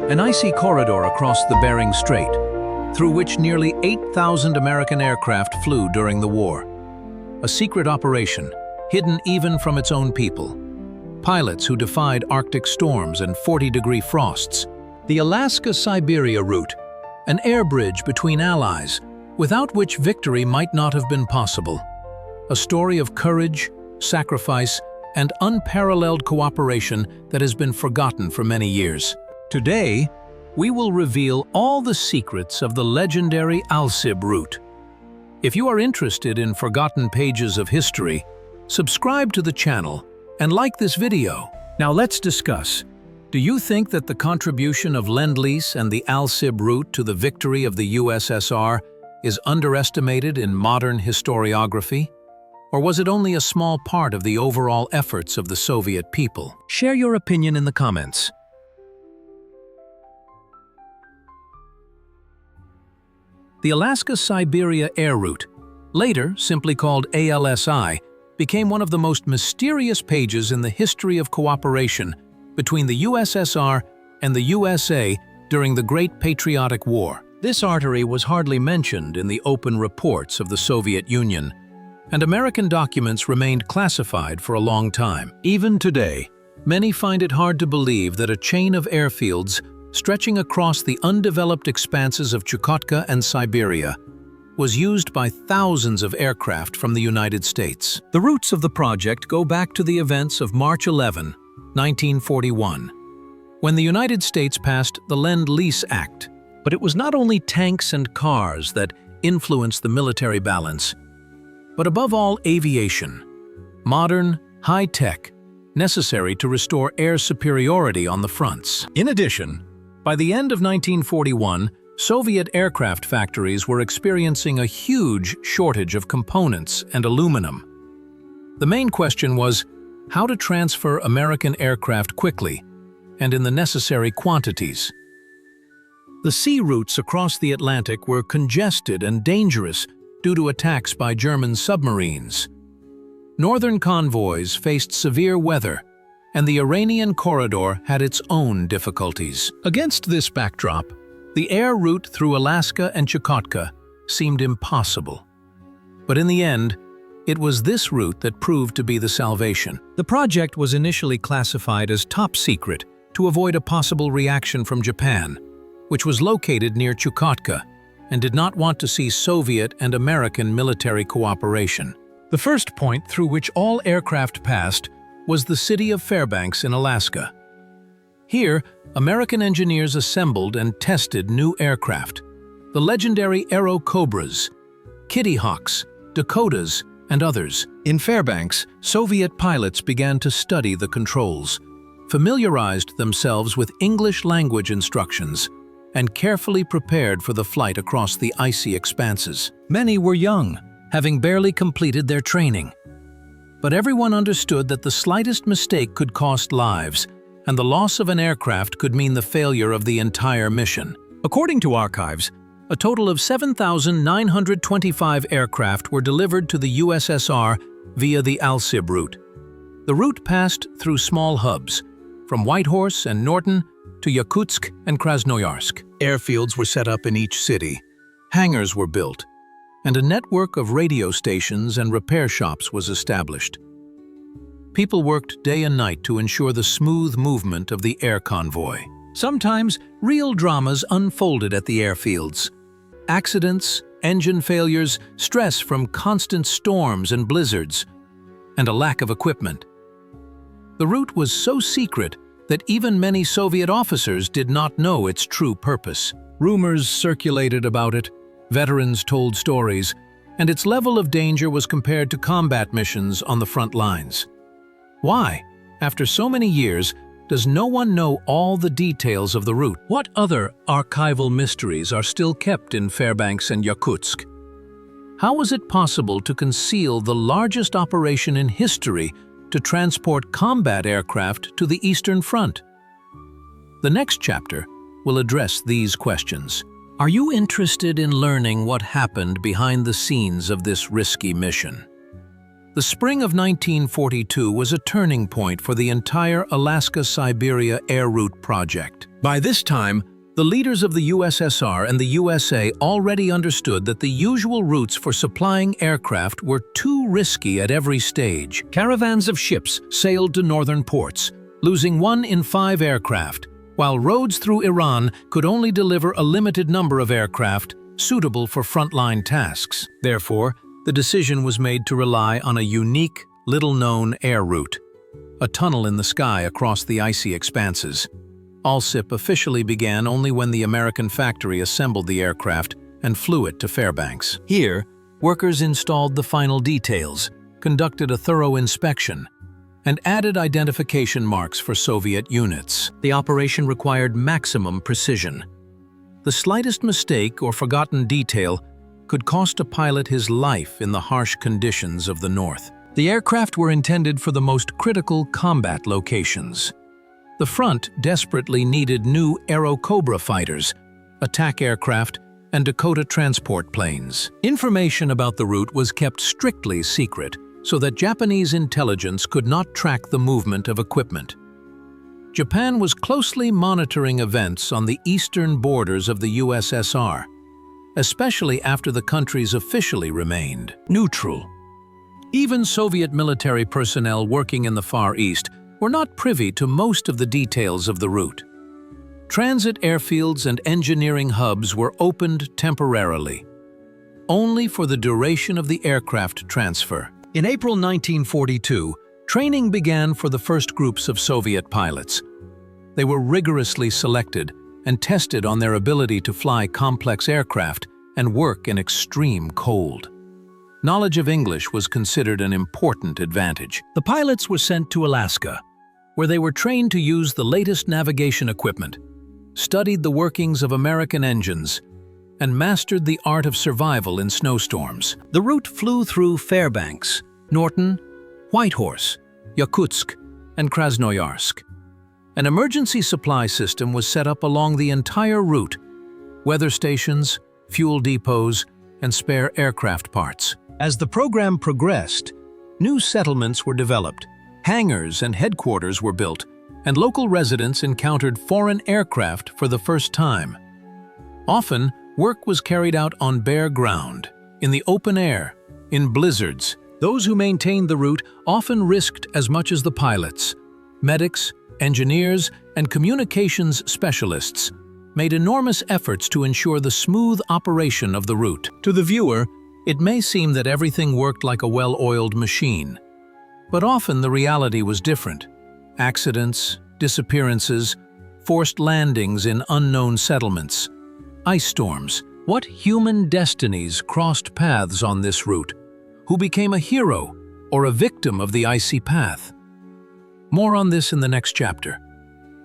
an icy corridor across the Bering Strait, through which nearly 8,000 American aircraft flew during the war. A secret operation, hidden even from its own people. Pilots who defied Arctic storms and 40-degree frosts. The Alaska-Siberia route, an air bridge between allies, without which victory might not have been possible. A story of courage, sacrifice, and unparalleled cooperation that has been forgotten for many years. Today, we will reveal all the secrets of the legendary ALSIB route. If you are interested in forgotten pages of history, subscribe to the channel and like this video. Now let's discuss. Do you think that the contribution of Lend-Lease and the ALSIB route to the victory of the USSR is underestimated in modern historiography? Or was it only a small part of the overall efforts of the Soviet people? Share your opinion in the comments. The Alaska-Siberia air route, later simply called ALSI, became one of the most mysterious pages in the history of cooperation between the USSR and the USA during the Great Patriotic War. This artery was hardly mentioned in the open reports of the Soviet Union, and American documents remained classified for a long time. Even today, many find it hard to believe that a chain of airfields stretching across the undeveloped expanses of Chukotka and Siberia was used by thousands of aircraft from the United States. The roots of the project go back to the events of March 11, 1941, when the United States passed the Lend-Lease Act. But it was not only tanks and cars that influenced the military balance, but above all aviation, modern, high-tech, necessary to restore air superiority on the fronts. In addition, by the end of 1941, Soviet aircraft factories were experiencing a huge shortage of components and aluminum. The main question was how to transfer American aircraft quickly and in the necessary quantities. The sea routes across the Atlantic were congested and dangerous due to attacks by German submarines. Northern convoys faced severe weather, and the Iranian corridor had its own difficulties. Against this backdrop, the air route through Alaska and Chukotka seemed impossible. But in the end, it was this route that proved to be the salvation. The project was initially classified as top secret to avoid a possible reaction from Japan, which was located near Chukotka and did not want to see Soviet and American military cooperation. The first point through which all aircraft passed was the city of Fairbanks in Alaska. Here, American engineers assembled and tested new aircraft, the legendary Aero Cobras, Kitty Hawks, Dakotas, and others. In Fairbanks, Soviet pilots began to study the controls, familiarized themselves with English language instructions, and carefully prepared for the flight across the icy expanses. Many were young, having barely completed their training. But everyone understood that the slightest mistake could cost lives, and the loss of an aircraft could mean the failure of the entire mission. According to archives, a total of 7,925 aircraft were delivered to the USSR via the ALSIB route. The route passed through small hubs, from Whitehorse and Norton to Yakutsk and Krasnoyarsk. Airfields were set up in each city, hangars were built, and a network of radio stations and repair shops was established. People worked day and night to ensure the smooth movement of the air convoy. Sometimes, real dramas unfolded at the airfields. Accidents, engine failures, stress from constant storms and blizzards, and a lack of equipment. The route was so secret that even many Soviet officers did not know its true purpose. Rumors circulated about it, veterans told stories, and its level of danger was compared to combat missions on the front lines. Why, after so many years, does no one know all the details of the route? What other archival mysteries are still kept in Fairbanks and Yakutsk? How was it possible to conceal the largest operation in history to transport combat aircraft to the Eastern Front? The next chapter will address these questions. Are you interested in learning what happened behind the scenes of this risky mission? The spring of 1942 was a turning point for the entire Alaska-Siberia air route project. By this time, the leaders of the USSR and the USA already understood that the usual routes for supplying aircraft were too risky at every stage. Caravans of ships sailed to northern ports, losing 1 in 5 aircraft, while roads through Iran could only deliver a limited number of aircraft suitable for frontline tasks. Therefore, the decision was made to rely on a unique, little-known air route, a tunnel in the sky across the icy expanses. ALSIB officially began only when the American factory assembled the aircraft and flew it to Fairbanks. Here, workers installed the final details, conducted a thorough inspection, and added identification marks for Soviet units. The operation required maximum precision. The slightest mistake or forgotten detail could cost a pilot his life in the harsh conditions of the north. The aircraft were intended for the most critical combat locations. The front desperately needed new Aero-Cobra fighters, attack aircraft, and Dakota transport planes. Information about the route was kept strictly secret so that Japanese intelligence could not track the movement of equipment. Japan was closely monitoring events on the eastern borders of the USSR, especially after the countries officially remained neutral. Even Soviet military personnel working in the Far East were not privy to most of the details of the route. Transit airfields and engineering hubs were opened temporarily, only for the duration of the aircraft transfer. In April 1942, training began for the first groups of Soviet pilots. They were rigorously selected and tested on their ability to fly complex aircraft and work in extreme cold. Knowledge of English was considered an important advantage. The pilots were sent to Alaska, where they were trained to use the latest navigation equipment, studied the workings of American engines, and mastered the art of survival in snowstorms. The route flew through Fairbanks, Norton, Whitehorse, Yakutsk, and Krasnoyarsk. An emergency supply system was set up along the entire route: weather stations, fuel depots, and spare aircraft parts. As the program progressed, new settlements were developed, hangars and headquarters were built, and local residents encountered foreign aircraft for the first time. Often, work was carried out on bare ground, in the open air, in blizzards. Those who maintained the route often risked as much as the pilots. Medics, engineers, and communications specialists made enormous efforts to ensure the smooth operation of the route. To the viewer, it may seem that everything worked like a well-oiled machine. But often the reality was different. Accidents, disappearances, forced landings in unknown settlements, ice storms. What human destinies crossed paths on this route? Who became a hero or a victim of the icy path? More on this in the next chapter.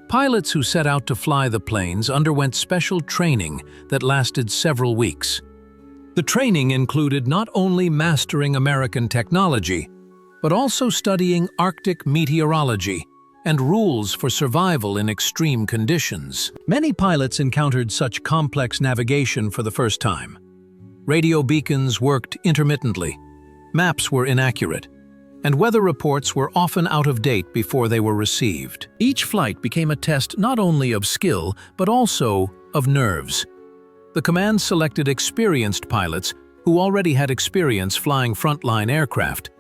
Pilots who set out to fly the planes underwent special training that lasted several weeks. The training included not only mastering American technology, but also studying Arctic meteorology and rules for survival in extreme conditions. Many pilots encountered such complex navigation for the first time. Radio beacons worked intermittently, maps were inaccurate, and weather reports were often out of date before they were received. Each flight became a test not only of skill, but also of nerves. The command selected experienced pilots who already had experience flying frontline aircraft,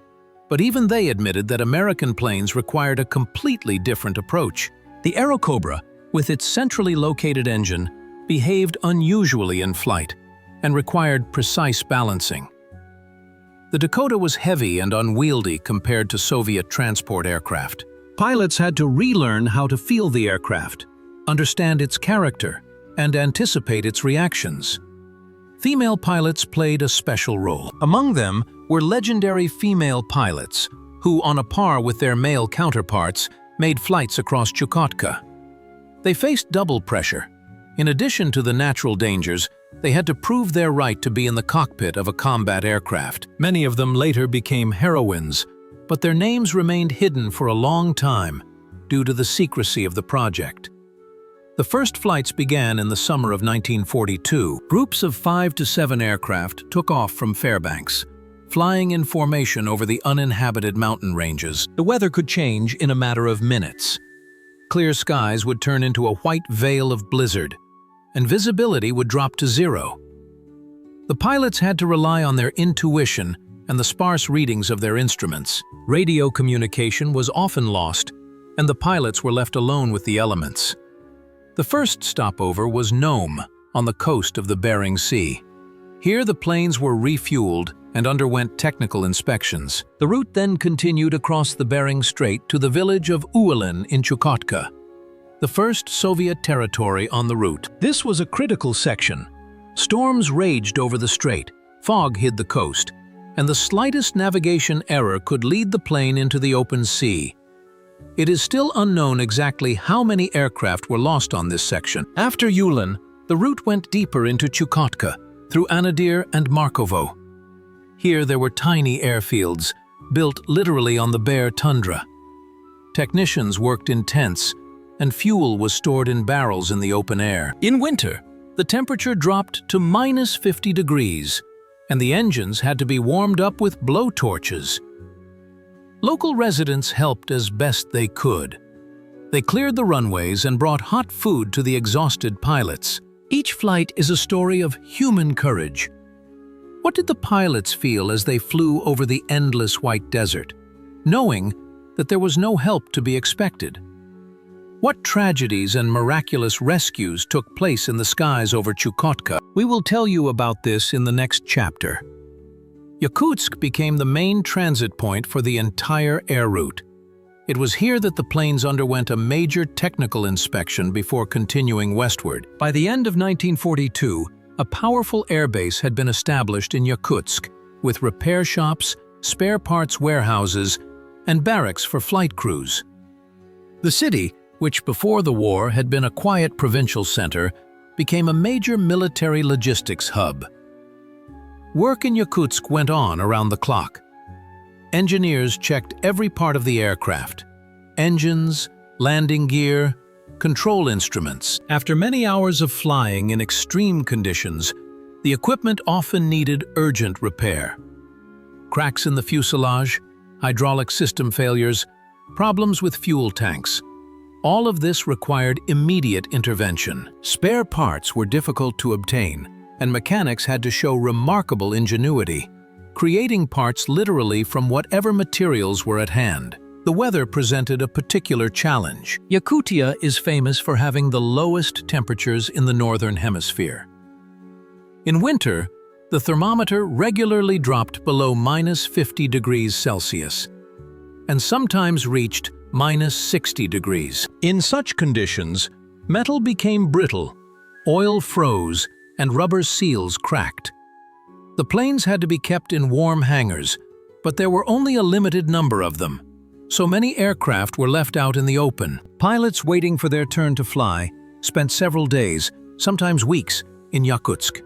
but even they admitted that American planes required a completely different approach. The Aero-Cobra, with its centrally located engine, behaved unusually in flight and required precise balancing. The Dakota was heavy and unwieldy compared to Soviet transport aircraft. Pilots had to relearn how to feel the aircraft, understand its character, and anticipate its reactions. Female pilots played a special role. Among them were legendary female pilots who, on a par with their male counterparts, made flights across Chukotka. They faced double pressure. In addition to the natural dangers, they had to prove their right to be in the cockpit of a combat aircraft. Many of them later became heroines, but their names remained hidden for a long time due to the secrecy of the project. The first flights began in the summer of 1942. Groups of 5 to 7 aircraft took off from Fairbanks, flying in formation over the uninhabited mountain ranges. The weather could change in a matter of minutes. Clear skies would turn into a white veil of blizzard, and visibility would drop to zero. The pilots had to rely on their intuition and the sparse readings of their instruments. Radio communication was often lost, and the pilots were left alone with the elements. The first stopover was Nome, on the coast of the Bering Sea. Here the planes were refueled and underwent technical inspections. The route then continued across the Bering Strait to the village of Uelin in Chukotka, the first Soviet territory on the route. This was a critical section. Storms raged over the strait, fog hid the coast, and the slightest navigation error could lead the plane into the open sea. It is still unknown exactly how many aircraft were lost on this section. After Uelin, the route went deeper into Chukotka, through Anadyr and Markovo. Here there were tiny airfields, built literally on the bare tundra. Technicians worked in tents, and fuel was stored in barrels in the open air. In winter, the temperature dropped to -50 degrees, and the engines had to be warmed up with blowtorches. Local residents helped as best they could. They cleared the runways and brought hot food to the exhausted pilots. Each flight is a story of human courage. What did the pilots feel as they flew over the endless white desert, knowing that there was no help to be expected? What tragedies and miraculous rescues took place in the skies over Chukotka? We will tell you about this in the next chapter. Yakutsk became the main transit point for the entire air route. It was here that the planes underwent a major technical inspection before continuing westward. By the end of 1942, a powerful airbase had been established in Yakutsk, with repair shops, spare parts warehouses, and barracks for flight crews. The city, which before the war had been a quiet provincial center, became a major military logistics hub. Work in Yakutsk went on around the clock. Engineers checked every part of the aircraft: engines, landing gear, control instruments. After many hours of flying in extreme conditions, the equipment often needed urgent repair. Cracks in the fuselage, hydraulic system failures, problems with fuel tanks. All of this required immediate intervention. Spare parts were difficult to obtain, and mechanics had to show remarkable ingenuity, creating parts literally from whatever materials were at hand. The weather presented a particular challenge. Yakutia is famous for having the lowest temperatures in the northern hemisphere. In winter, the thermometer regularly dropped below -50 degrees Celsius, and sometimes reached -60 degrees. In such conditions, metal became brittle, oil froze, and rubber seals cracked. The planes had to be kept in warm hangars, but there were only a limited number of them, so many aircraft were left out in the open. Pilots waiting for their turn to fly spent several days, sometimes weeks, in Yakutsk.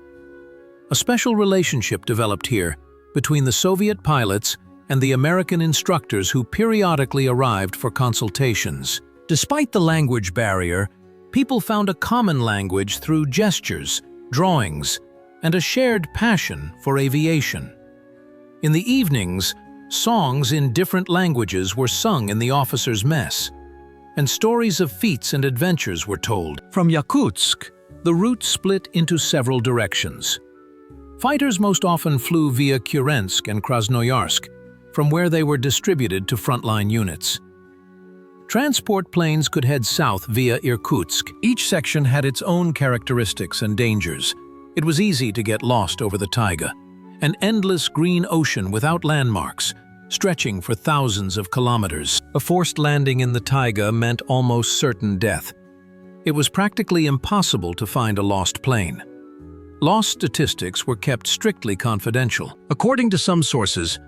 A special relationship developed here between the Soviet pilots and the American instructors who periodically arrived for consultations. Despite the language barrier, people found a common language through gestures, drawings, and a shared passion for aviation. In the evenings, songs in different languages were sung in the officers' mess, and stories of feats and adventures were told. From Yakutsk, the route split into several directions. Fighters most often flew via Kurensk and Krasnoyarsk, from where they were distributed to frontline units. Transport planes could head south via Irkutsk. Each section had its own characteristics and dangers. It was easy to get lost over the taiga, an endless green ocean without landmarks, stretching for thousands of kilometers. A forced landing in the taiga meant almost certain death. It was practically impossible to find a lost plane. Lost statistics were kept strictly confidential. According to some sources,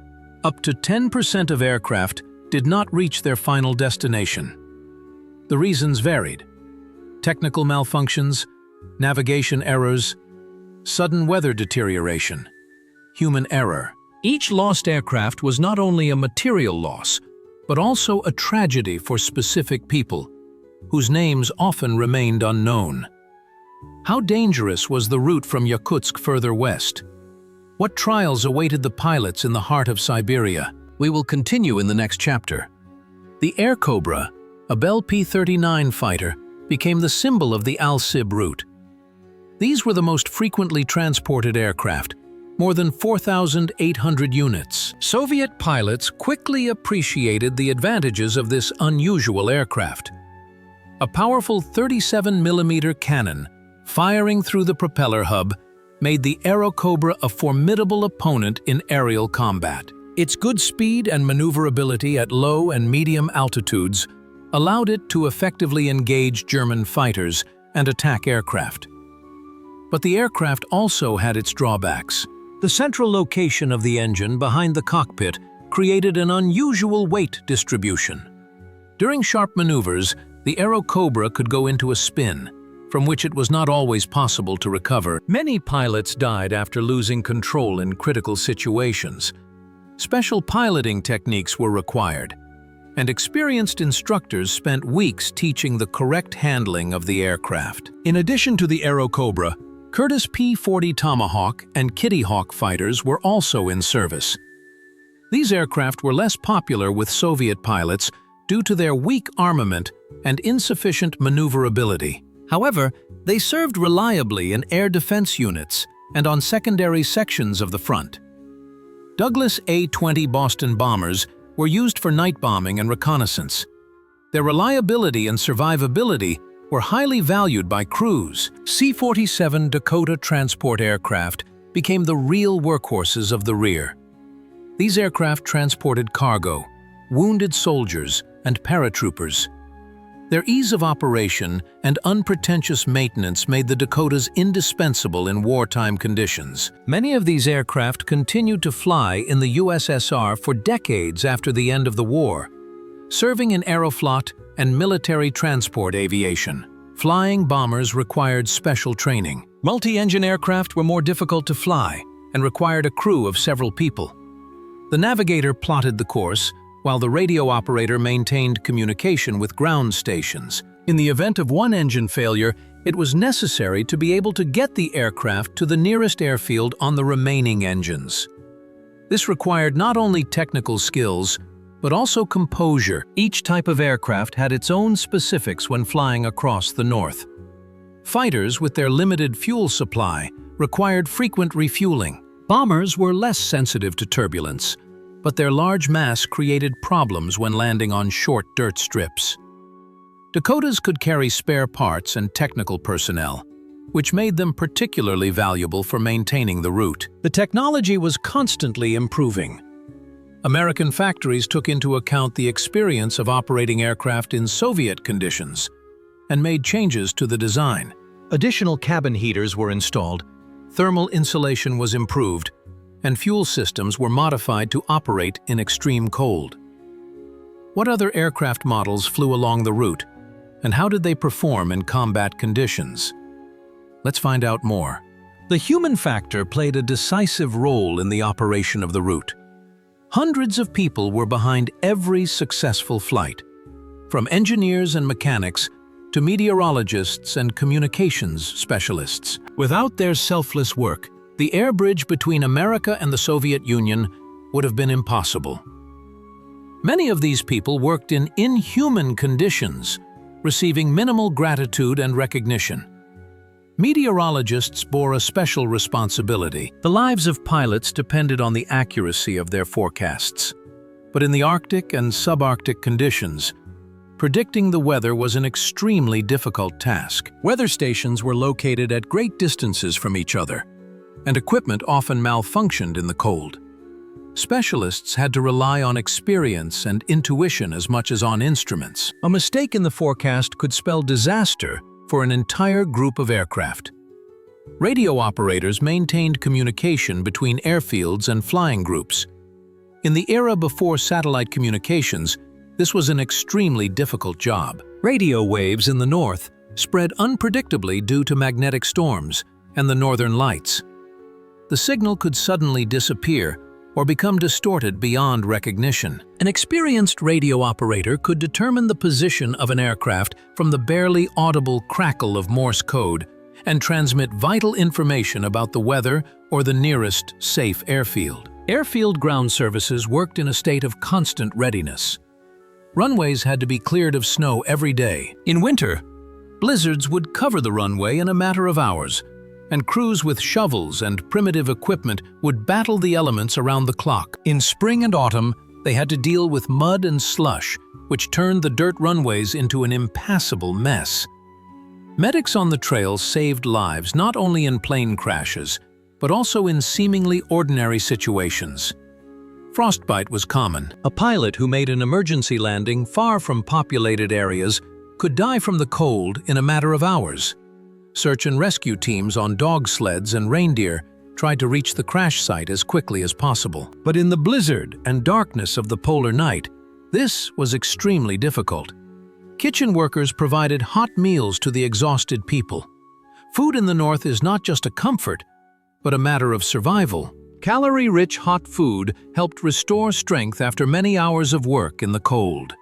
up to 10% of aircraft did not reach their final destination. The reasons varied: technical malfunctions, navigation errors, sudden weather deterioration, human error. Each lost aircraft was not only a material loss, but also a tragedy for specific people, whose names often remained unknown. How dangerous was the route from Yakutsk further west? What trials awaited the pilots in the heart of Siberia? We will continue in the next chapter. The Air Cobra, a Bell P-39 fighter, became the symbol of the ALSIB route. These were the most frequently transported aircraft, more than 4,800 units. Soviet pilots quickly appreciated the advantages of this unusual aircraft. A powerful 37mm cannon, firing through the propeller hub, made the Aerocobra a formidable opponent in aerial combat. Its good speed and maneuverability at low and medium altitudes allowed it to effectively engage German fighters and attack aircraft. But the aircraft also had its drawbacks. The central location of the engine behind the cockpit created an unusual weight distribution. During sharp maneuvers, the Aerocobra could go into a spin, from which it was not always possible to recover. Many pilots died after losing control in critical situations. Special piloting techniques were required, and experienced instructors spent weeks teaching the correct handling of the aircraft. In addition to the Aerocobra, Curtiss P-40 Tomahawk and Kitty Hawk fighters were also in service. These aircraft were less popular with Soviet pilots due to their weak armament and insufficient maneuverability. However, they served reliably in air defense units and on secondary sections of the front. Douglas A-20 Boston bombers were used for night bombing and reconnaissance. Their reliability and survivability were highly valued by crews. C-47 Dakota transport aircraft became the real workhorses of the rear. These aircraft transported cargo, wounded soldiers, and paratroopers. Their ease of operation and unpretentious maintenance made the Dakotas indispensable in wartime conditions. Many of these aircraft continued to fly in the USSR for decades after the end of the war, serving in Aeroflot and military transport aviation. Flying bombers required special training. Multi-engine aircraft were more difficult to fly and required a crew of several people. The navigator plotted the course, while the radio operator maintained communication with ground stations. In the event of one engine failure, it was necessary to be able to get the aircraft to the nearest airfield on the remaining engines. This required not only technical skills, but also composure. Each type of aircraft had its own specifics when flying across the north. Fighters, with their limited fuel supply, required frequent refueling. Bombers were less sensitive to turbulence, but their large mass created problems when landing on short dirt strips. Dakotas could carry spare parts and technical personnel, which made them particularly valuable for maintaining the route. The technology was constantly improving. American factories took into account the experience of operating aircraft in Soviet conditions and made changes to the design. Additional cabin heaters were installed, thermal insulation was improved, and fuel systems were modified to operate in extreme cold. What other aircraft models flew along the route, and how did they perform in combat conditions? Let's find out more. The human factor played a decisive role in the operation of the route. Hundreds of people were behind every successful flight, from engineers and mechanics to meteorologists and communications specialists. Without their selfless work, the air bridge between America and the Soviet Union would have been impossible. Many of these people worked in inhuman conditions, receiving minimal gratitude and recognition. Meteorologists bore a special responsibility. The lives of pilots depended on the accuracy of their forecasts. But in the Arctic and subarctic conditions, predicting the weather was an extremely difficult task. Weather stations were located at great distances from each other, and equipment often malfunctioned in the cold. Specialists had to rely on experience and intuition as much as on instruments. A mistake in the forecast could spell disaster for an entire group of aircraft. Radio operators maintained communication between airfields and flying groups. In the era before satellite communications, this was an extremely difficult job. Radio waves in the north spread unpredictably due to magnetic storms and the northern lights. The signal could suddenly disappear or become distorted beyond recognition. An experienced radio operator could determine the position of an aircraft from the barely audible crackle of Morse code and transmit vital information about the weather or the nearest safe airfield. Airfield ground services worked in a state of constant readiness. Runways had to be cleared of snow every day. In winter, blizzards would cover the runway in a matter of hours, and crews with shovels and primitive equipment would battle the elements around the clock. In spring and autumn, they had to deal with mud and slush, which turned the dirt runways into an impassable mess. Medics on the trail saved lives not only in plane crashes, but also in seemingly ordinary situations. Frostbite was common. A pilot who made an emergency landing far from populated areas could die from the cold in a matter of hours. Search and rescue teams on dog sleds and reindeer tried to reach the crash site as quickly as possible. But in the blizzard and darkness of the polar night, this was extremely difficult. Kitchen workers provided hot meals to the exhausted people. Food in the north is not just a comfort, but a matter of survival. Calorie-rich hot food helped restore strength after many hours of work in the cold.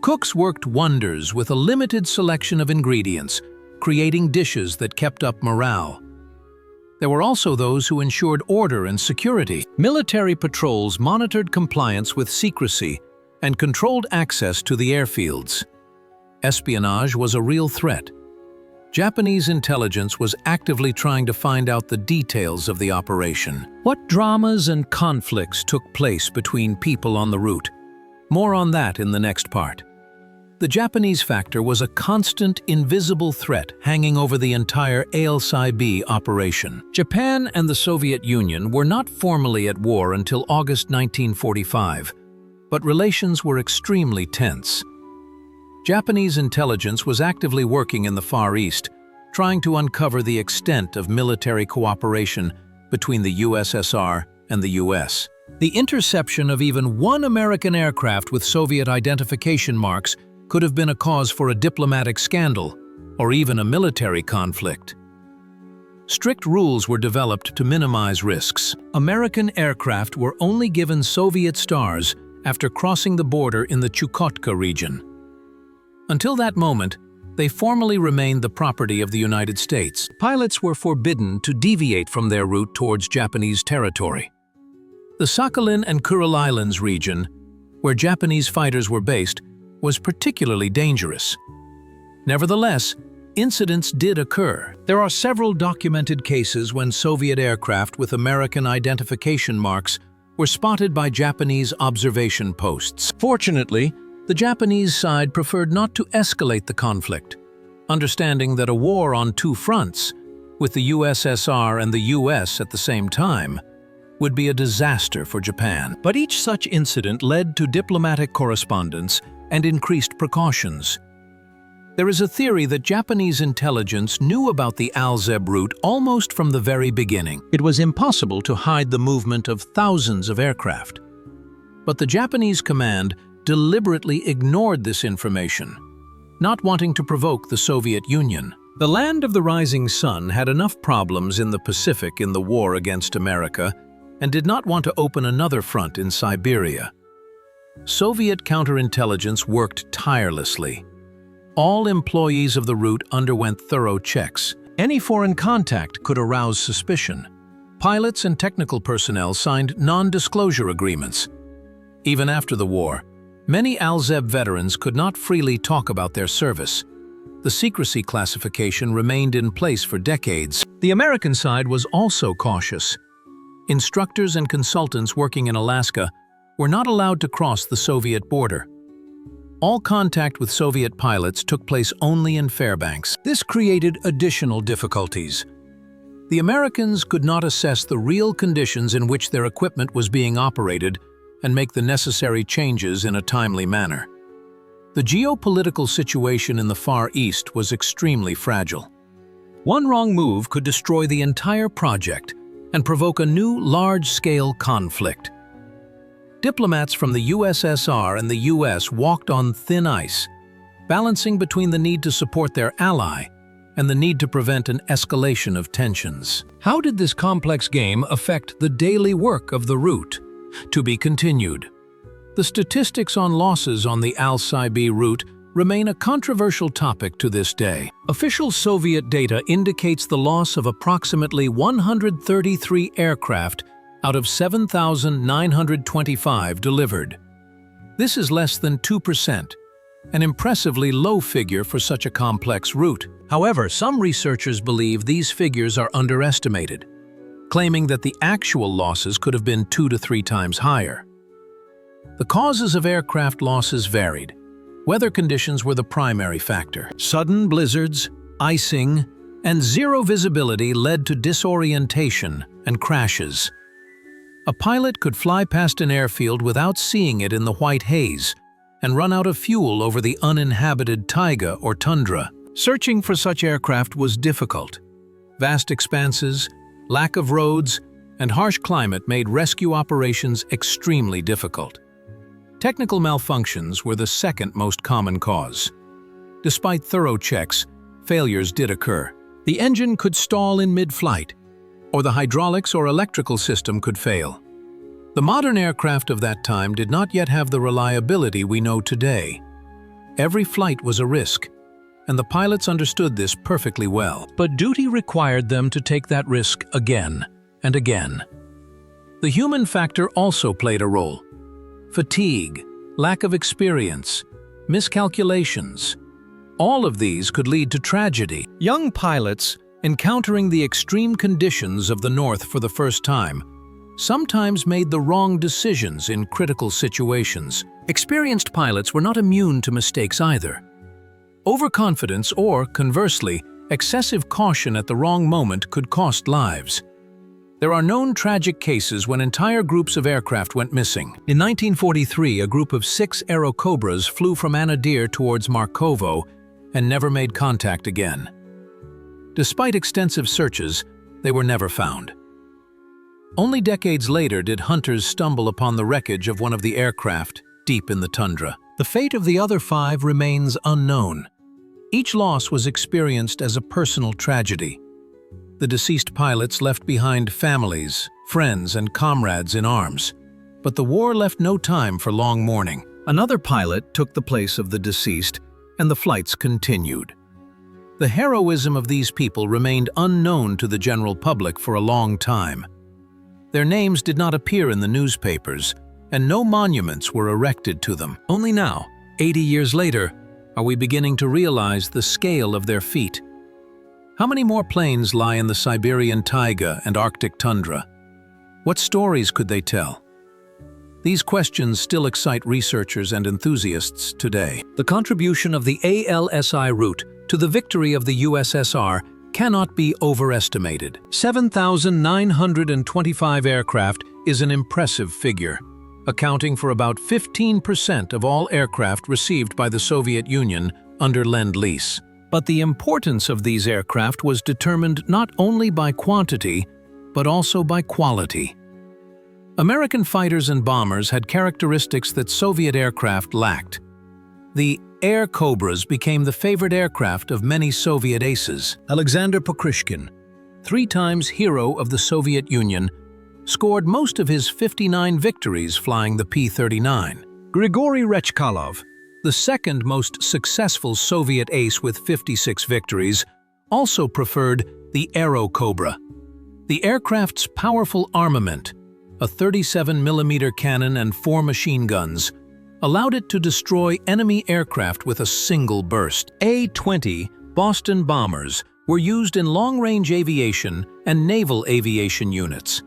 Cooks worked wonders with a limited selection of ingredients, creating dishes that kept up morale. There were also those who ensured order and security. Military patrols monitored compliance with secrecy and controlled access to the airfields. Espionage was a real threat. Japanese intelligence was actively trying to find out the details of the operation. What dramas and conflicts took place between people on the route? More on that in the next part. The Japanese factor was a constant, invisible threat hanging over the entire ALSIB operation. Japan and the Soviet Union were not formally at war until August 1945, but relations were extremely tense. Japanese intelligence was actively working in the Far East, trying to uncover the extent of military cooperation between the USSR and the US. The interception of even one American aircraft with Soviet identification marks could have been a cause for a diplomatic scandal or even a military conflict. Strict rules were developed to minimize risks. American aircraft were only given Soviet stars after crossing the border in the Chukotka region. Until that moment, they formally remained the property of the United States. Pilots were forbidden to deviate from their route towards Japanese territory. The Sakhalin and Kuril Islands region, where Japanese fighters were based, was particularly dangerous. Nevertheless, incidents did occur. There are several documented cases when Soviet aircraft with American identification marks were spotted by Japanese observation posts. Fortunately, the Japanese side preferred not to escalate the conflict, understanding that a war on two fronts, with the USSR and the US at the same time, would be a disaster for Japan. But each such incident led to diplomatic correspondence and increased precautions. There is a theory that Japanese intelligence knew about the ALSIB route almost from the very beginning. It was impossible to hide the movement of thousands of aircraft. But the Japanese command deliberately ignored this information, not wanting to provoke the Soviet Union. The land of the rising sun had enough problems in the Pacific in the war against America and did not want to open another front in Siberia. Soviet counterintelligence worked tirelessly. All employees of the route underwent thorough checks. Any foreign contact could arouse suspicion. Pilots and technical personnel signed non-disclosure agreements. Even after the war, many ALSIB veterans could not freely talk about their service. The secrecy classification remained in place for decades. The American side was also cautious. Instructors and consultants working in Alaska were not allowed to cross the Soviet border. All contact with Soviet pilots took place only in Fairbanks. This created additional difficulties. The Americans could not assess the real conditions in which their equipment was being operated and make the necessary changes in a timely manner. The geopolitical situation in the Far East was extremely fragile. One wrong move could destroy the entire project and provoke a new large-scale conflict. Diplomats from the USSR and the US walked on thin ice, balancing between the need to support their ally and the need to prevent an escalation of tensions. How did this complex game affect the daily work of the route? To be continued. The statistics on losses on the ALSIB route remain a controversial topic to this day. Official Soviet data indicates the loss of approximately 133 aircraft out of 7,925 delivered. This is less than 2%, an impressively low figure for such a complex route. However, some researchers believe these figures are underestimated, claiming that the actual losses could have been 2 to 3 times higher. The causes of aircraft losses varied. Weather conditions were the primary factor. Sudden blizzards, icing, and zero visibility led to disorientation and crashes. A pilot could fly past an airfield without seeing it in the white haze and run out of fuel over the uninhabited taiga or tundra. Searching for such aircraft was difficult. Vast expanses, lack of roads, and harsh climate made rescue operations extremely difficult. Technical malfunctions were the second most common cause. Despite thorough checks, failures did occur. The engine could stall in mid-flight, or the hydraulics or electrical system could fail. The modern aircraft of that time did not yet have the reliability we know today. Every flight was a risk, and the pilots understood this perfectly well. But duty required them to take that risk again and again. The human factor also played a role. Fatigue, lack of experience, miscalculations. All of these could lead to tragedy. Young pilots, encountering the extreme conditions of the North for the first time, sometimes made the wrong decisions in critical situations. Experienced pilots were not immune to mistakes either. Overconfidence or, conversely, excessive caution at the wrong moment could cost lives. There are known tragic cases when entire groups of aircraft went missing. In 1943, a group of 6 Aerocobras flew from Anadyr towards Markovo and never made contact again. Despite extensive searches, they were never found. Only decades later did hunters stumble upon the wreckage of one of the aircraft deep in the tundra. The fate of the other 5 remains unknown. Each loss was experienced as a personal tragedy. The deceased pilots left behind families, friends, and comrades in arms. But the war left no time for long mourning. Another pilot took the place of the deceased, and the flights continued. The heroism of these people remained unknown to the general public for a long time. Their names did not appear in the newspapers, and no monuments were erected to them. Only now, 80 years later, are we beginning to realize the scale of their feat. How many more planes lie in the Siberian taiga and Arctic tundra? What stories could they tell? These questions still excite researchers and enthusiasts today. The contribution of the ALSI route to the victory of the USSR cannot be overestimated. 7,925 aircraft is an impressive figure, accounting for about 15% of all aircraft received by the Soviet Union under Lend-Lease. But the importance of these aircraft was determined not only by quantity, but also by quality. American fighters and bombers had characteristics that Soviet aircraft lacked. The Air Cobras became the favorite aircraft of many Soviet aces. Alexander Pokryshkin, 3 times hero of the Soviet Union, scored most of his 59 victories flying the P-39. Grigory Rechkalov, the second most successful Soviet ace with 56 victories, also preferred the Aero Cobra. The aircraft's powerful armament, a 37mm cannon and 4 machine guns, allowed it to destroy enemy aircraft with a single burst. A-20 Boston bombers were used in long-range aviation and naval aviation units.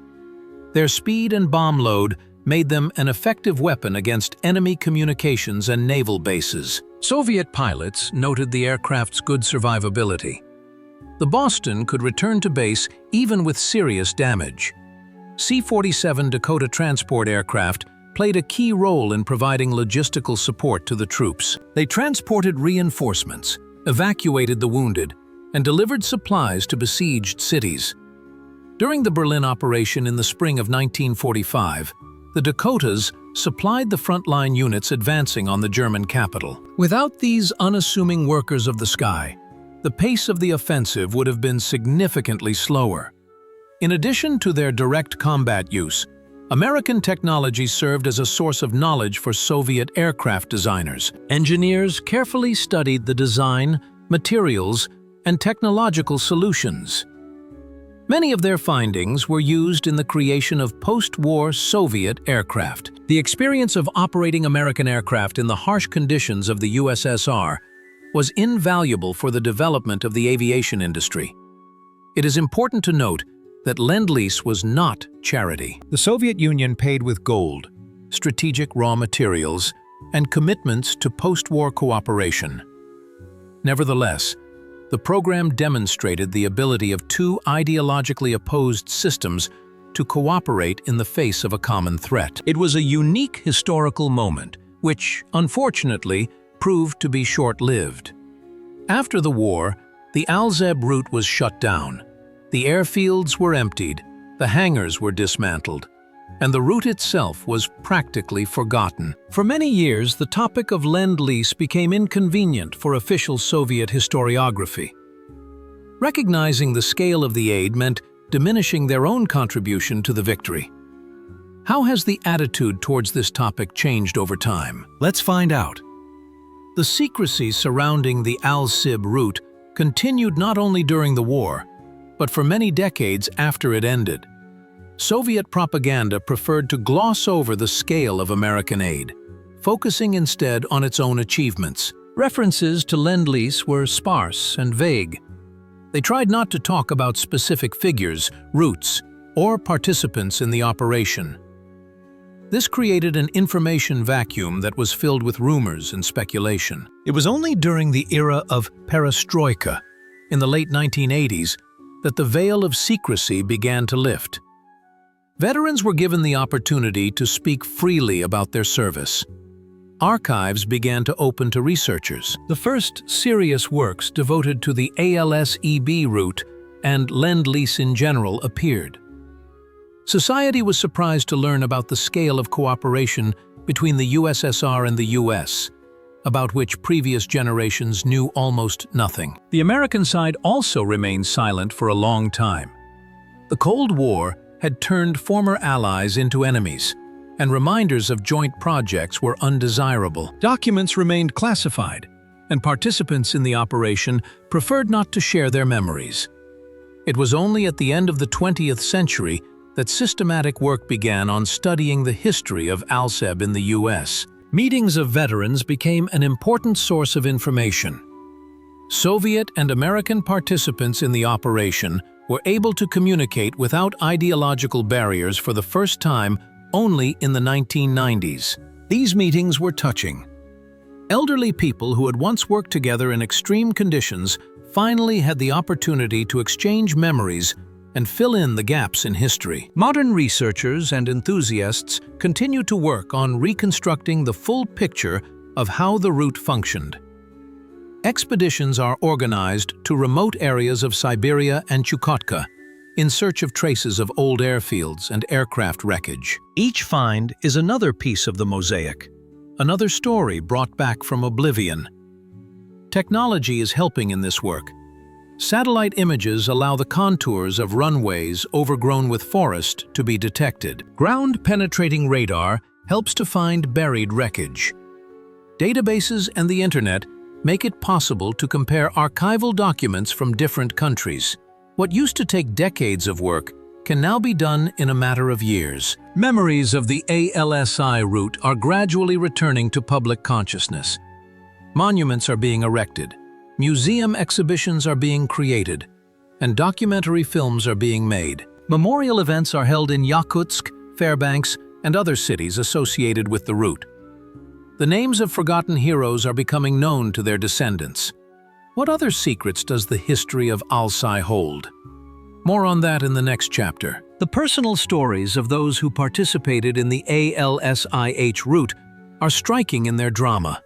Their speed and bomb load made them an effective weapon against enemy communications and naval bases. Soviet pilots noted the aircraft's good survivability. The Boston could return to base even with serious damage. C-47 Dakota transport aircraft played a key role in providing logistical support to the troops. They transported reinforcements, evacuated the wounded, and delivered supplies to besieged cities. During the Berlin operation in the spring of 1945, the Dakotas supplied the frontline units advancing on the German capital. Without these unassuming workers of the sky, the pace of the offensive would have been significantly slower. In addition to their direct combat use, American technology served as a source of knowledge for Soviet aircraft designers. Engineers carefully studied the design, materials, and technological solutions. Many of their findings were used in the creation of post-war Soviet aircraft. The experience of operating American aircraft in the harsh conditions of the USSR was invaluable for the development of the aviation industry. It is important to note that Lend-Lease was not charity. The Soviet Union paid with gold, strategic raw materials, and commitments to post-war cooperation. Nevertheless, the program demonstrated the ability of two ideologically opposed systems to cooperate in the face of a common threat. It was a unique historical moment, which, unfortunately, proved to be short-lived. After the war, the ALSIB route was shut down. The airfields were emptied, the hangars were dismantled, and the route itself was practically forgotten. For many years, the topic of Lend-Lease became inconvenient for official Soviet historiography. Recognizing the scale of the aid meant diminishing their own contribution to the victory. How has the attitude towards this topic changed over time? Let's find out. The secrecy surrounding the ALSIB route continued not only during the war, but for many decades after it ended. Soviet propaganda preferred to gloss over the scale of American aid, focusing instead on its own achievements. References to Lend-Lease were sparse and vague. They tried not to talk about specific figures, routes, or participants in the operation. This created an information vacuum that was filled with rumors and speculation. It was only during the era of perestroika, in the late 1980s, that the veil of secrecy began to lift. Veterans were given the opportunity to speak freely about their service. Archives began to open to researchers. The first serious works devoted to the ALSIB route and Lend-Lease in general appeared. Society was surprised to learn about the scale of cooperation between the USSR and the US, about which previous generations knew almost nothing. The American side also remained silent for a long time. The Cold War had turned former allies into enemies, and reminders of joint projects were undesirable. Documents remained classified, and participants in the operation preferred not to share their memories. It was only at the end of the 20th century that systematic work began on studying the history of ALSIB in the US. Meetings of veterans became an important source of information. Soviet and American participants in the operation were able to communicate without ideological barriers for the first time only in the 1990s. These meetings were touching. Elderly people who had once worked together in extreme conditions finally had the opportunity to exchange memories and fill in the gaps in history. Modern researchers and enthusiasts continue to work on reconstructing the full picture of how the route functioned. Expeditions are organized to remote areas of Siberia and Chukotka in search of traces of old airfields and aircraft wreckage. Each find is another piece of the mosaic, another story brought back from oblivion. Technology is helping in this work. Satellite images allow the contours of runways overgrown with forest to be detected. Ground-penetrating radar helps to find buried wreckage. Databases and the internet make it possible to compare archival documents from different countries. What used to take decades of work can now be done in a matter of years. Memories of the ALSI route are gradually returning to public consciousness. Monuments are being erected, museum exhibitions are being created, and documentary films are being made. Memorial events are held in Yakutsk, Fairbanks, and other cities associated with the route. The names of forgotten heroes are becoming known to their descendants. What other secrets does the history of ALSI hold? More on that in the next chapter. The personal stories of those who participated in the ALSIH route are striking in their drama.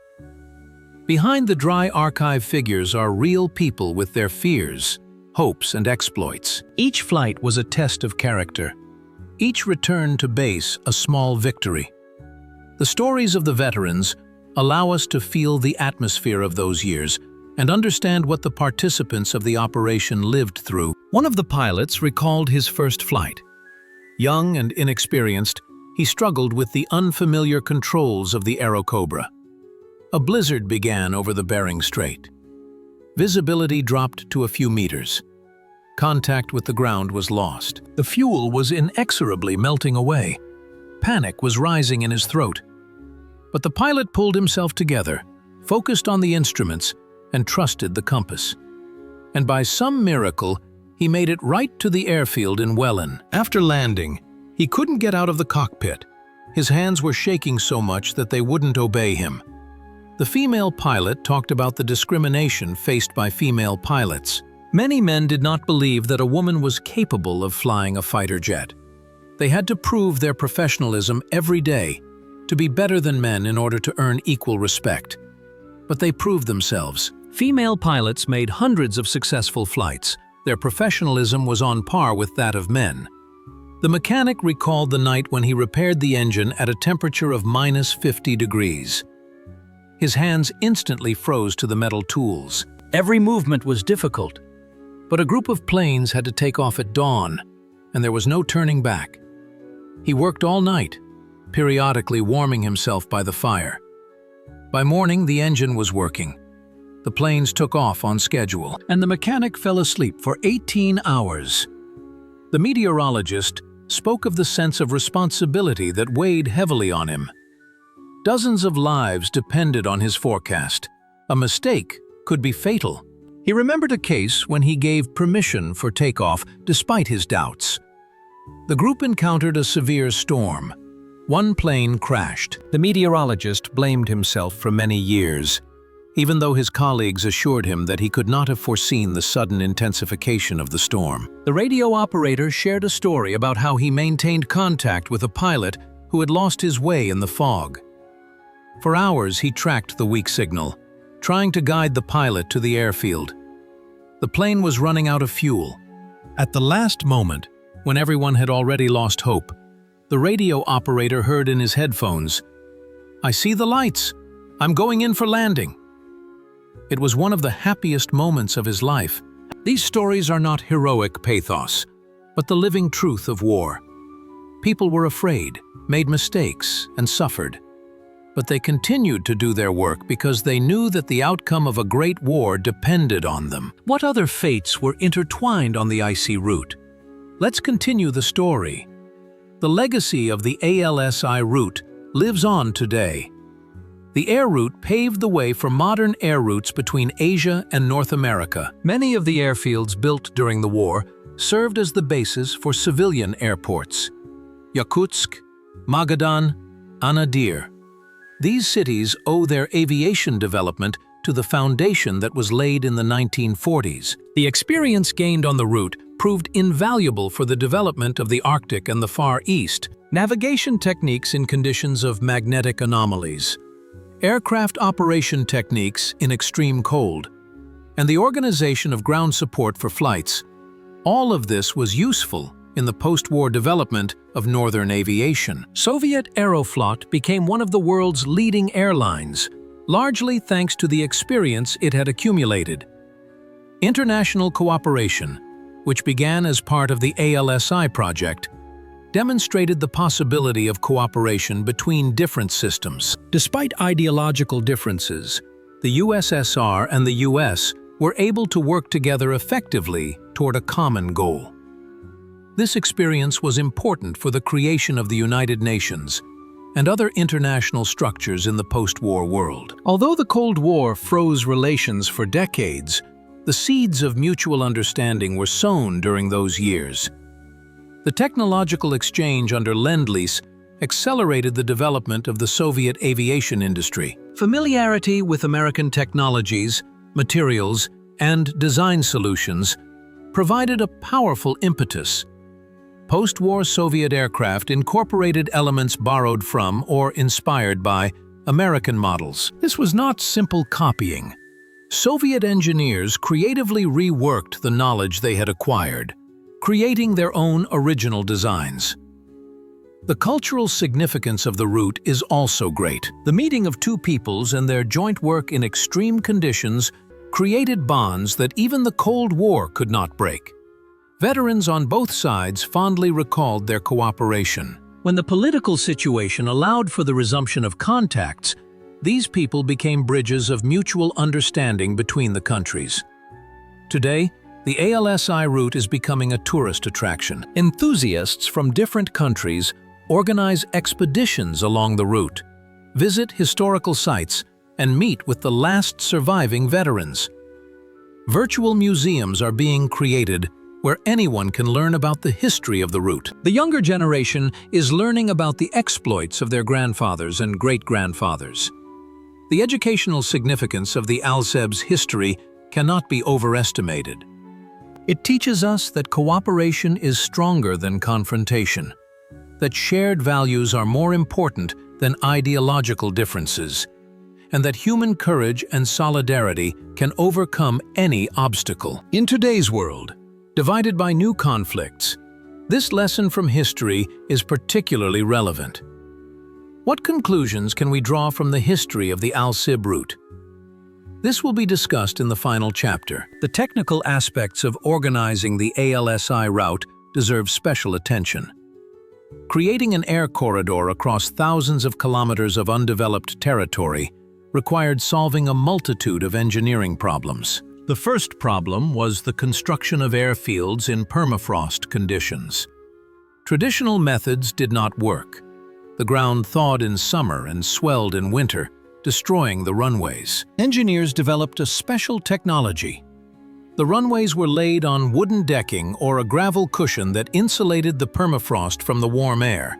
Behind the dry archive figures are real people with their fears, hopes, and exploits. Each flight was a test of character. Each return to base a small victory. The stories of the veterans allow us to feel the atmosphere of those years and understand what the participants of the operation lived through. One of the pilots recalled his first flight. Young and inexperienced, he struggled with the unfamiliar controls of the Aerocobra. A blizzard began over the Bering Strait. Visibility dropped to a few meters. Contact with the ground was lost. The fuel was inexorably melting away. Panic was rising in his throat. But the pilot pulled himself together, focused on the instruments, and trusted the compass. And by some miracle, he made it right to the airfield in Welland. After landing, he couldn't get out of the cockpit. His hands were shaking so much that they wouldn't obey him. The female pilot talked about the discrimination faced by female pilots. Many men did not believe that a woman was capable of flying a fighter jet. They had to prove their professionalism every day, to be better than men in order to earn equal respect. But they proved themselves. Female pilots made hundreds of successful flights. Their professionalism was on par with that of men. The mechanic recalled the night when he repaired the engine at a temperature of -50 degrees. His hands instantly froze to the metal tools. Every movement was difficult. But a group of planes had to take off at dawn, and there was no turning back. He worked all night, periodically warming himself by the fire. By morning, the engine was working. The planes took off on schedule, and the mechanic fell asleep for 18 hours. The meteorologist spoke of the sense of responsibility that weighed heavily on him. Dozens of lives depended on his forecast. A mistake could be fatal. He remembered a case when he gave permission for takeoff despite his doubts. The group encountered a severe storm. One plane crashed. The meteorologist blamed himself for many years, even though his colleagues assured him that he could not have foreseen the sudden intensification of the storm. The radio operator shared a story about how he maintained contact with a pilot who had lost his way in the fog. For hours, he tracked the weak signal, trying to guide the pilot to the airfield. The plane was running out of fuel. At the last moment, when everyone had already lost hope, the radio operator heard in his headphones, "I see the lights. I'm going in for landing." It was one of the happiest moments of his life. These stories are not heroic pathos, but the living truth of war. People were afraid, made mistakes, and suffered. But they continued to do their work because they knew that the outcome of a great war depended on them. What other fates were intertwined on the icy route? Let's continue the story. The legacy of the ALSI route lives on today. The air route paved the way for modern air routes between Asia and North America. Many of the airfields built during the war served as the basis for civilian airports. Yakutsk, Magadan, Anadyr. These cities owe their aviation development to the foundation that was laid in the 1940s. The experience gained on the route proved invaluable for the development of the Arctic and the Far East, navigation techniques in conditions of magnetic anomalies, aircraft operation techniques in extreme cold, and the organization of ground support for flights. All of this was useful in the post-war development of northern aviation. Soviet Aeroflot became one of the world's leading airlines, largely thanks to the experience it had accumulated. International cooperation, which began as part of the ALSI project, demonstrated the possibility of cooperation between different systems. Despite ideological differences, the USSR and the US were able to work together effectively toward a common goal. This experience was important for the creation of the United Nations and other international structures in the post-war world. Although the Cold War froze relations for decades, the seeds of mutual understanding were sown during those years. The technological exchange under Lend-Lease accelerated the development of the Soviet aviation industry. Familiarity with American technologies, materials, and design solutions provided a powerful impetus. Post-war Soviet aircraft incorporated elements borrowed from or inspired by American models. This was not simple copying. Soviet engineers creatively reworked the knowledge they had acquired, creating their own original designs. The cultural significance of the route is also great. The meeting of two peoples and their joint work in extreme conditions created bonds that even the Cold War could not break. Veterans on both sides fondly recalled their cooperation. When the political situation allowed for the resumption of contacts, these people became bridges of mutual understanding between the countries. Today, the ALSI route is becoming a tourist attraction. Enthusiasts from different countries organize expeditions along the route, visit historical sites, and meet with the last surviving veterans. Virtual museums are being created where anyone can learn about the history of the route. The younger generation is learning about the exploits of their grandfathers and great-grandfathers. The educational significance of the ALSIB's history cannot be overestimated. It teaches us that cooperation is stronger than confrontation, that shared values are more important than ideological differences, and that human courage and solidarity can overcome any obstacle. In today's world, divided by new conflicts, this lesson from history is particularly relevant. What conclusions can we draw from the history of the ALSIB route? This will be discussed in the final chapter. The technical aspects of organizing the ALSI route deserve special attention. Creating an air corridor across thousands of kilometers of undeveloped territory required solving a multitude of engineering problems. The first problem was the construction of airfields in permafrost conditions. Traditional methods did not work. The ground thawed in summer and swelled in winter, destroying the runways. Engineers developed a special technology. The runways were laid on wooden decking or a gravel cushion that insulated the permafrost from the warm air.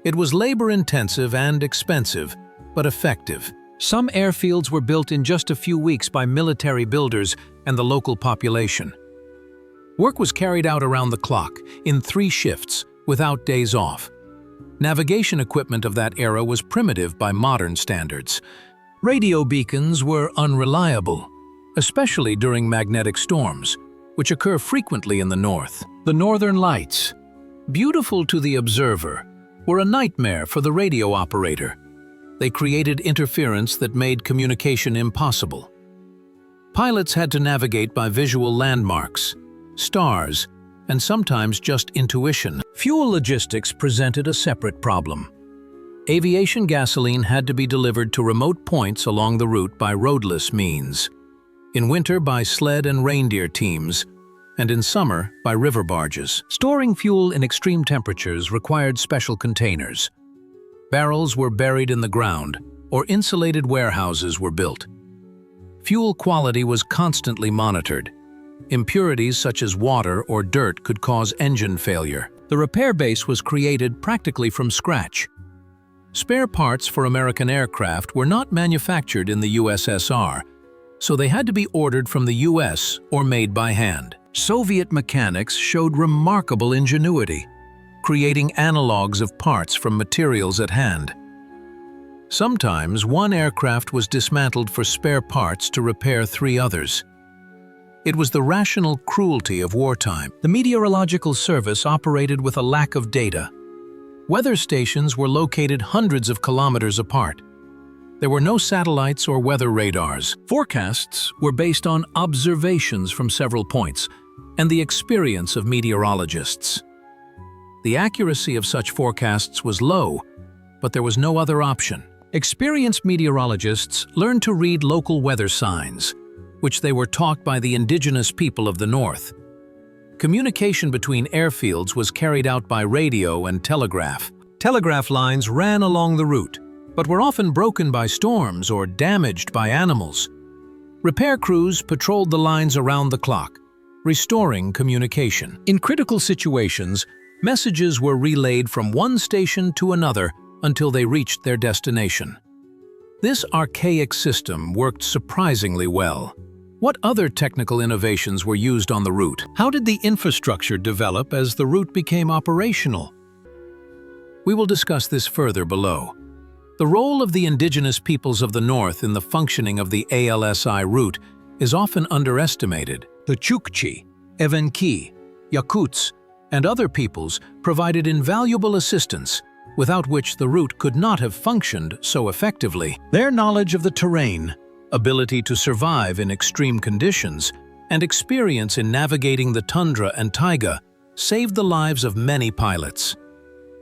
It was labor-intensive and expensive, but effective. Some airfields were built in just a few weeks by military builders and the local population. Work was carried out around the clock, in 3 shifts, without days off. Navigation equipment of that era was primitive by modern standards. Radio beacons were unreliable, especially during magnetic storms, which occur frequently in the north. The northern lights, beautiful to the observer, were a nightmare for the radio operator. They created interference that made communication impossible. Pilots had to navigate by visual landmarks, stars, and sometimes just intuition. Fuel logistics presented a separate problem. Aviation gasoline had to be delivered to remote points along the route by roadless means. In winter by sled and reindeer teams, and in summer by river barges. Storing fuel in extreme temperatures required special containers. Barrels were buried in the ground, or insulated warehouses were built. Fuel quality was constantly monitored. Impurities such as water or dirt could cause engine failure. The repair base was created practically from scratch. Spare parts for American aircraft were not manufactured in the USSR, so they had to be ordered from the US or made by hand. Soviet mechanics showed remarkable ingenuity, creating analogs of parts from materials at hand. Sometimes one aircraft was dismantled for spare parts to repair 3 others. It was the rational cruelty of wartime. The meteorological service operated with a lack of data. Weather stations were located hundreds of kilometers apart. There were no satellites or weather radars. Forecasts were based on observations from several points and the experience of meteorologists. The accuracy of such forecasts was low, but there was no other option. Experienced meteorologists learned to read local weather signs, which they were taught by the indigenous people of the north. Communication between airfields was carried out by radio and telegraph. Telegraph lines ran along the route, but were often broken by storms or damaged by animals. Repair crews patrolled the lines around the clock, restoring communication. In critical situations, messages were relayed from one station to another until they reached their destination. This archaic system worked surprisingly well. What other technical innovations were used on the route? How did the infrastructure develop as the route became operational? We will discuss this further below. The role of the indigenous peoples of the north in the functioning of the ALSI route is often underestimated. The Chukchi, Evenki, Yakuts, and other peoples provided invaluable assistance, without which the route could not have functioned so effectively. Their knowledge of the terrain, ability to survive in extreme conditions, and experience in navigating the tundra and taiga saved the lives of many pilots.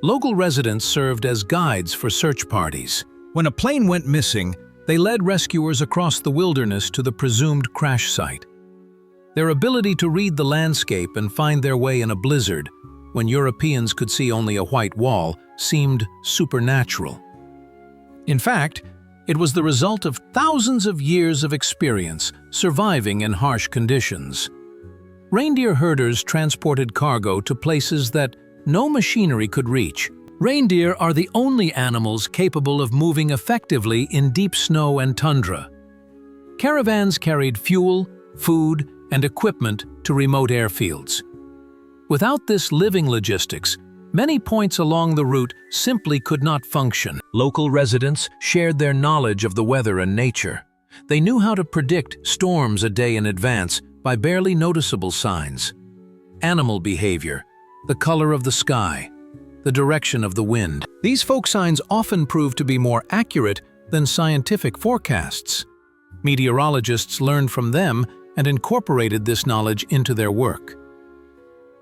Local residents served as guides for search parties. When a plane went missing, they led rescuers across the wilderness to the presumed crash site. Their ability to read the landscape and find their way in a blizzard, when Europeans could see only a white wall, seemed supernatural. In fact, it was the result of thousands of years of experience surviving in harsh conditions. Reindeer herders transported cargo to places that no machinery could reach. Reindeer are the only animals capable of moving effectively in deep snow and tundra. Caravans carried fuel, food, and equipment to remote airfields. Without this living logistics, many points along the route simply could not function. Local residents shared their knowledge of the weather and nature. They knew how to predict storms a day in advance by barely noticeable signs. Animal behavior, the color of the sky, the direction of the wind. These folk signs often proved to be more accurate than scientific forecasts. Meteorologists learned from them and incorporated this knowledge into their work.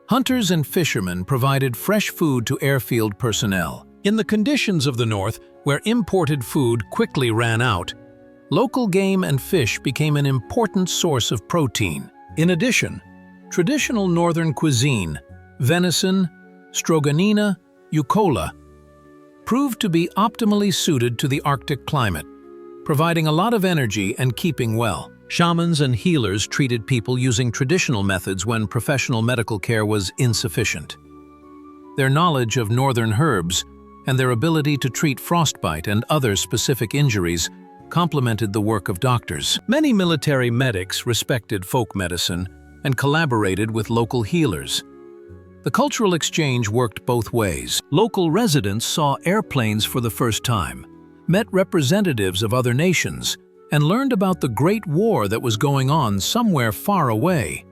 Hunters and fishermen provided fresh food to airfield personnel. In the conditions of the North, where imported food quickly ran out, local game and fish became an important source of protein. In addition, traditional northern cuisine, venison, stroganina, ukola, proved to be optimally suited to the Arctic climate, providing a lot of energy and keeping well. Shamans and healers treated people using traditional methods when professional medical care was insufficient. Their knowledge of northern herbs and their ability to treat frostbite and other specific injuries complemented the work of doctors. Many military medics respected folk medicine and collaborated with local healers. The cultural exchange worked both ways. Local residents saw airplanes for the first time, met representatives of other nations, and learned about the Great War that was going on somewhere far away.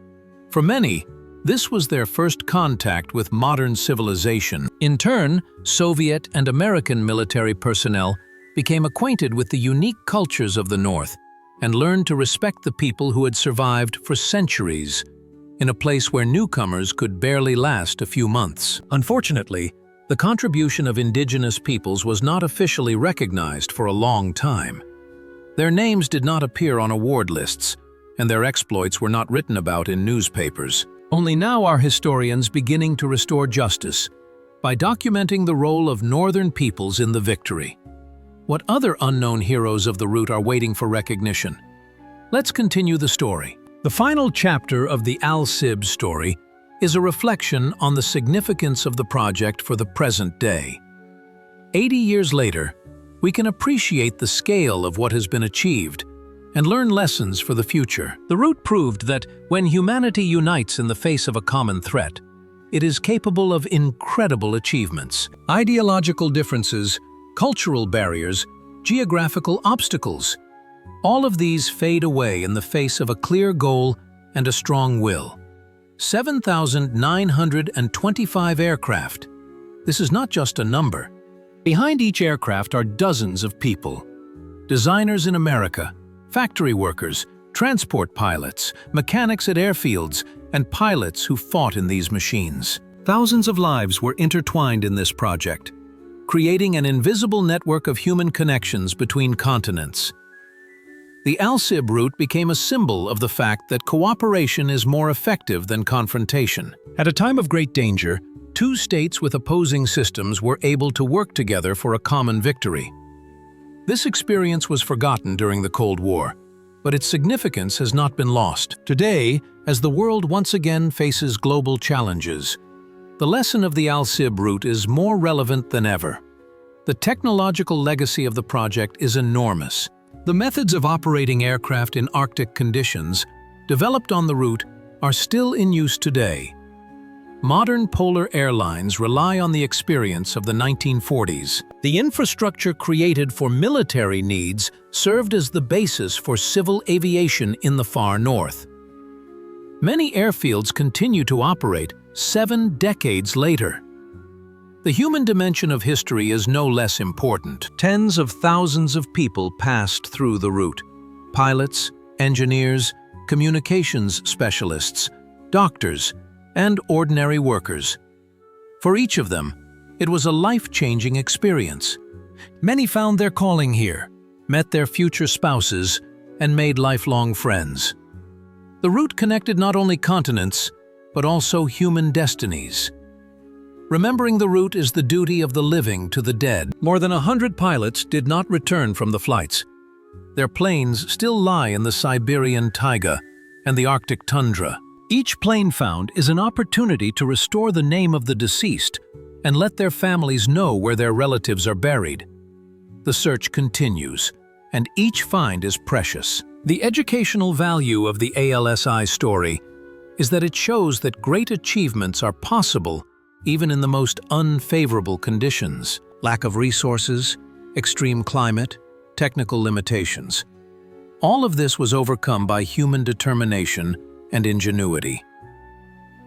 For many, this was their first contact with modern civilization. In turn, Soviet and American military personnel became acquainted with the unique cultures of the North and learned to respect the people who had survived for centuries in a place where newcomers could barely last a few months. Unfortunately, the contribution of indigenous peoples was not officially recognized for a long time. Their names did not appear on award lists, and their exploits were not written about in newspapers. Only now are historians beginning to restore justice by documenting the role of northern peoples in the victory. What other unknown heroes of the route are waiting for recognition? Let's continue the story. The final chapter of the ALSIB story is a reflection on the significance of the project for the present day. 80 years later, we can appreciate the scale of what has been achieved and learn lessons for the future. The route proved that when humanity unites in the face of a common threat, it is capable of incredible achievements. Ideological differences, cultural barriers, geographical obstacles, all of these fade away in the face of a clear goal and a strong will. 7,925 aircraft. This is not just a number. Behind each aircraft are dozens of people. Designers in America, factory workers, transport pilots, mechanics at airfields, and pilots who fought in these machines. Thousands of lives were intertwined in this project, creating an invisible network of human connections between continents. The ALSIB route became a symbol of the fact that cooperation is more effective than confrontation. At a time of great danger, two states with opposing systems were able to work together for a common victory. This experience was forgotten during the Cold War, but its significance has not been lost. Today, as the world once again faces global challenges, the lesson of the ALSIB route is more relevant than ever. The technological legacy of the project is enormous. The methods of operating aircraft in Arctic conditions, developed on the route, are still in use today. Modern polar airlines rely on the experience of the 1940s. The infrastructure created for military needs served as the basis for civil aviation in the far north. Many airfields continue to operate 7 decades later. The human dimension of history is no less important. Tens of thousands of people passed through the route. Pilots, engineers, communications specialists, doctors, and ordinary workers. For each of them, It was a life-changing experience. Many found their calling here, met their future spouses, and made lifelong friends. The route connected not only continents, but also human destinies. Remembering the route is the duty of the living to the dead. More than 100 pilots did not return from the flights. Their planes still lie in the Siberian taiga and the Arctic tundra. Each plane found is an opportunity to restore the name of the deceased and let their families know where their relatives are buried. The search continues, and each find is precious. The educational value of the ALSI story is that it shows that great achievements are possible even in the most unfavorable conditions. Lack of resources, extreme climate, technical limitations. All of this was overcome by human determination and ingenuity.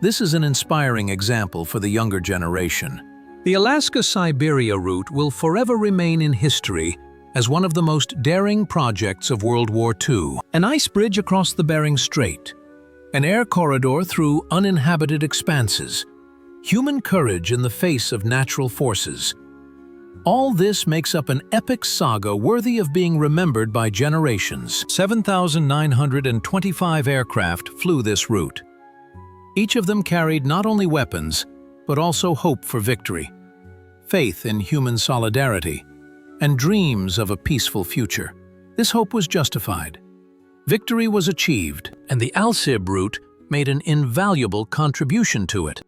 This is an inspiring example for the younger generation. The Alaska-Siberia route will forever remain in history as one of the most daring projects of World War II. An ice bridge across the Bering Strait, an air corridor through uninhabited expanses, human courage in the face of natural forces. All this makes up an epic saga worthy of being remembered by generations. 7,925 aircraft flew this route. Each of them carried not only weapons, but also hope for victory, faith in human solidarity, and dreams of a peaceful future. This hope was justified. Victory was achieved, and the ALSIB route made an invaluable contribution to it.